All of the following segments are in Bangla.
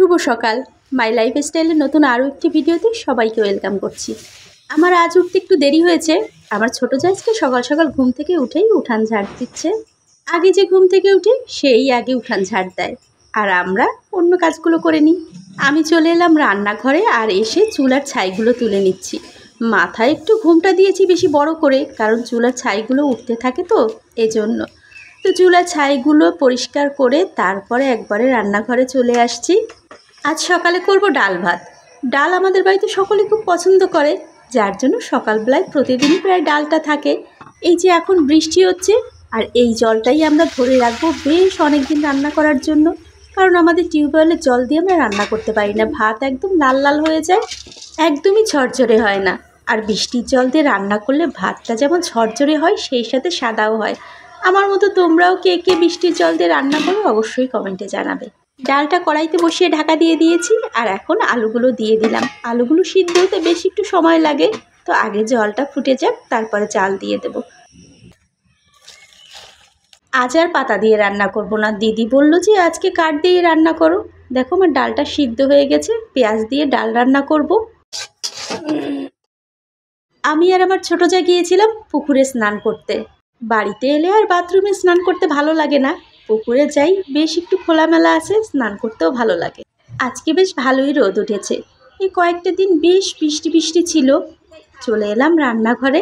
শুভ সকাল। মাই লাইফস্টাইলের নতুন আরও একটি ভিডিওতে সবাইকে ওয়েলকাম করছি। আমার আজ উঠতে একটু দেরি হয়েছে। আমার ছোট জাজকে সকাল সকাল ঘুম থেকে উঠেই উঠান ঝাড় দিচ্ছে। আগে যে ঘুম থেকে উঠে সেই আগে উঠান ঝাড় দেয়, আর আমরা অন্য কাজগুলো করে নিই। আমি চলে এলাম রান্নাঘরে, আর এসে চুলার ছাইগুলো তুলে নিচ্ছি। মাথায় একটু ঘুমটা দিয়েছি বেশি বড় করে, কারণ চুলার ছাইগুলো উঠতে থাকে তো এজন্য। তো চুলার ছাইগুলো পরিষ্কার করে তারপরে একবারে রান্নাঘরে চলে আসছি। আজ সকালে করব ডাল ভাত। ডাল আমাদের বাড়িতে সকলে খুব পছন্দ করে, যার জন্য সকালবেলায় প্রতিদিনই প্রায় ডালটা থাকে। এই যে এখন বৃষ্টি হচ্ছে, আর এই জলটাই আমরা ধরে রাখবো বেশ অনেক দিন রান্না করার জন্য, কারণ আমাদের টিউবওয়েলের জল দিয়ে আমরা রান্না করতে পারি না। ভাত একদম লাল লাল হয়ে যায়, একদমই ঝরঝরে হয় না। আর বৃষ্টির জল দিয়ে রান্না করলে ভাতটা যেমন ঝরঝরে হয়, সেই সাথে সাদাও হয়। আমার মতো তোমরাও কে কে বৃষ্টির জল দিয়ে রান্না করো অবশ্যই কমেন্টে জানাবে। ডালটা কড়াইতে বসিয়ে ঢাকা দিয়ে দিয়েছি, আর এখন আলুগুলো দিয়ে দিলাম। আলুগুলো সিদ্ধ হতে বেশ একটু সময় লাগে, তো আগে জলটা ফুটে যাক, তারপরে চাল দিয়ে দেব। আজ আর পাতা দিয়ে রান্না করব না। দিদি বলল যে আজকে কাঠ দিয়ে রান্না করো। দেখো আমার ডালটা সিদ্ধ হয়ে গেছে, পেঁয়াজ দিয়ে ডাল রান্না করব। আমি আর আমার ছোটো যা গিয়েছিলাম পুকুরে স্নান করতে। বাড়িতে এলে আর বাথরুমে স্নান করতে ভালো লাগে না, পুকুরে যাই, বেশ একটু খোলামেলা আছে, স্নান করতেও ভালো লাগে। আজকে বেশ ভালোই রোদ উঠেছে। এই কয়েকটা দিন বেশ বৃষ্টি বৃষ্টি ছিল। চলে এলাম রান্নাঘরে।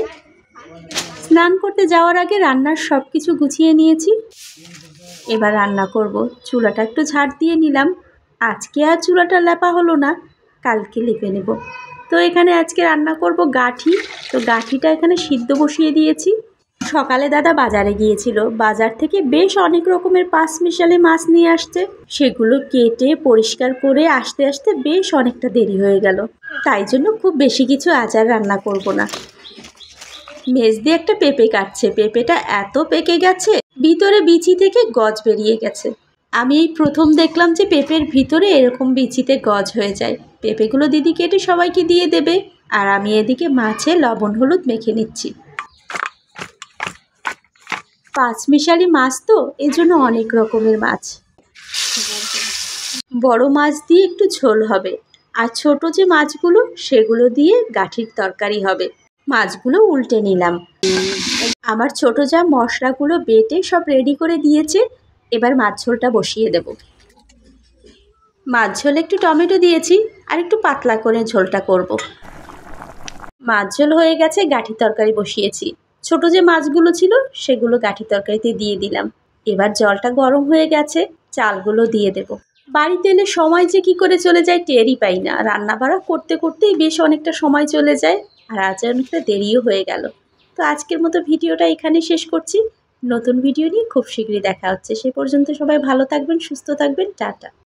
স্নান করতে যাওয়ার আগে রান্নার সব কিছু গুছিয়ে নিয়েছি। এবার রান্না করব। চুলাটা একটু ঝাড় দিয়ে নিলাম। আজকে আর চুলাটা লেপা হলো না, কালকে লেপে নেব। তো এখানে আজকে রান্না করব গাঠি। তো গাঠিটা এখানে সিদ্ধ বসিয়ে দিয়েছি। সকালে দাদা বাজারে গিয়েছিল, বাজার থেকে বেশ অনেক রকমের পাঁচমিশালি মাছ নিয়ে আসছে। সেগুলো কেটে পরিষ্কার করে আসতে আসতে বেশ অনেকটা দেরি হয়ে গেল। তাই জন্য খুব বেশি কিছু আজ আর রান্না করব না। মেজ দিয়ে একটা পেঁপে কাটছে। পেঁপেটা এত পেকে গেছে, ভিতরে বিচি থেকে গজ বেরিয়ে গেছে। আমি এই প্রথম দেখলাম যে পেঁপের ভিতরে এরকম বিচিতে গজ হয়ে যায়। পেঁপেগুলো দিদি কেটে সবাইকে দিয়ে দেবে, আর আমি এদিকে মাছে লবণ হলুদ মেখে নিচ্ছি। পাঁচমিশালি মাছ তো, এজন্য অনেক রকমের মাছ। বড় মাছ দিয়ে একটু ঝোল হবে, আর ছোট যে মাছগুলো সেগুলো দিয়ে গাঠির তরকারি হবে। মাছগুলো উল্টে নিলাম। আমার ছোট যা মশলাগুলো বেটে সব রেডি করে দিয়েছে। এবার মাছ ঝোলটা বসিয়ে দেব। মাছ ঝোলে একটু টমেটো দিয়েছি, আর একটু পাতলা করে ঝোলটা করব। মাছ ঝোল হয়ে গেছে, গাঠি তরকারি বসিয়েছি। ছোট যে মাছগুলো ছিল সেগুলো গাঠি তরকারিতে দিয়ে দিলাম। এবার জলটা গরম হয়ে গেছে, চালগুলো দিয়ে দেব। বাড়িতে এলে সময় যে কী করে চলে যায় টেরই পাই না। রান্না বাড়া করতে করতেই বেশ অনেকটা সময় চলে যায়, আর আজ অনেকটা দেরিও হয়ে গেল। তো আজকের মতো ভিডিওটা এখানে শেষ করছি। নতুন ভিডিও নিয়ে খুব শীঘ্রই দেখা হচ্ছে। সে পর্যন্ত সবাই ভালো থাকবেন, সুস্থ থাকবেন, টাটা।